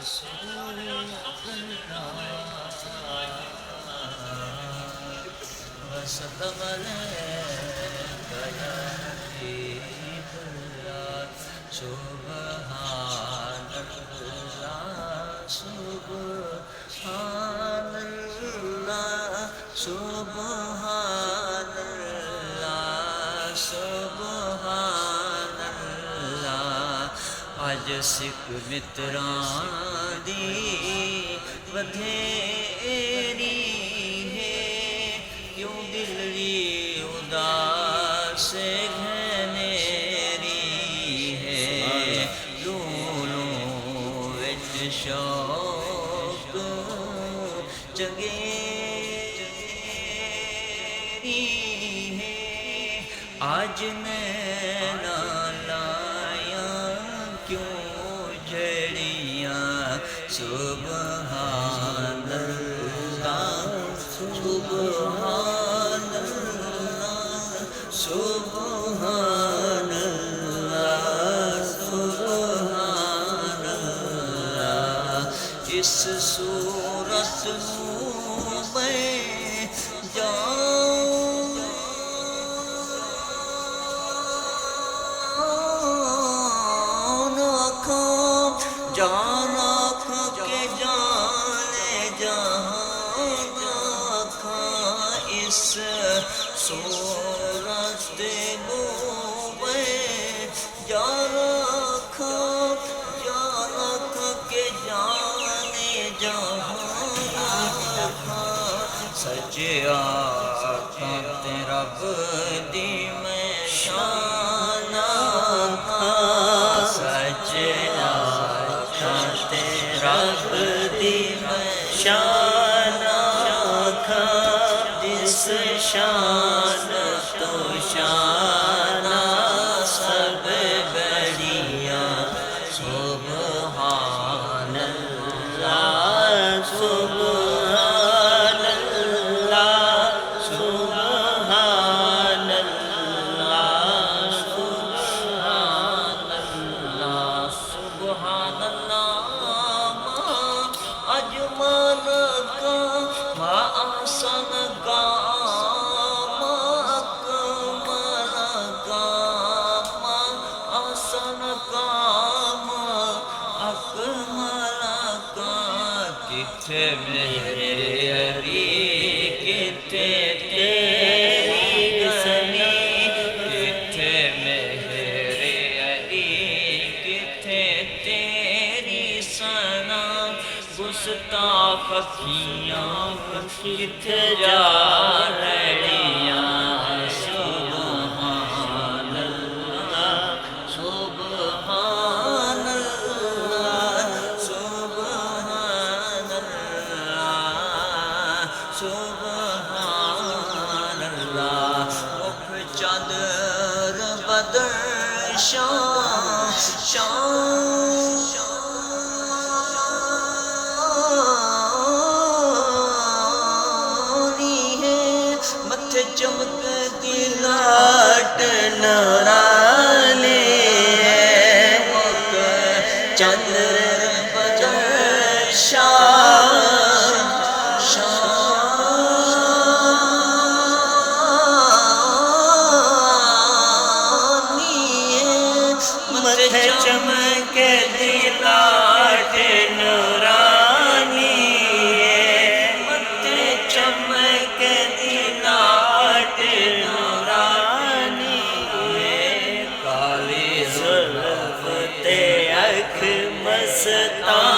رسول اللہ وسلم علیک یا حبیب اللہ سبحان اللہ سبحان اللہ سبحان اللہ سبحان اللہ اج سکھ متراں دی بدھیری ہے کیوں دلری اداس گھنیری ہے لولوں وچ شوق چنگیری ہے آج نینا لایا کیوں جھڑیاں سبحان اللہ سبحان اللہ سبحان اللہ سبحان اللہ اس صورت میں جان جانا کے جانے جہاں کھاں اس صورت میں جانا کے جانے جہاں کھاں سچے آقا تیرا بدی میں شان کھاں سچے رب دی میں شان آکھاں جس شان تو شان سب بڑیاں سبحان اللہ سبحان اللہ سبحان اللہ سبحان اللہ سبحان اللہ اجمل کا ما احسن کا ما اکمل کا ما احسن کا ما اکمل کا کتھے میرے علی کتھے تیری گلی کتھے میرے علی کتھے تیری ثنا گستاخ اکھیاں کتھے جا رہیاں سبحان اللہ سبحان اللہ سبحان اللہ سبحان اللہ مکھ چادر بدر شان چمک دی لاٹ نورانی ہے مکھ چادر بدر شان مکھ چمک دی لاٹ نورانی ہے مکھ چمک دی لاٹ نورانی ہے کالی زلف تے اکھ مستانی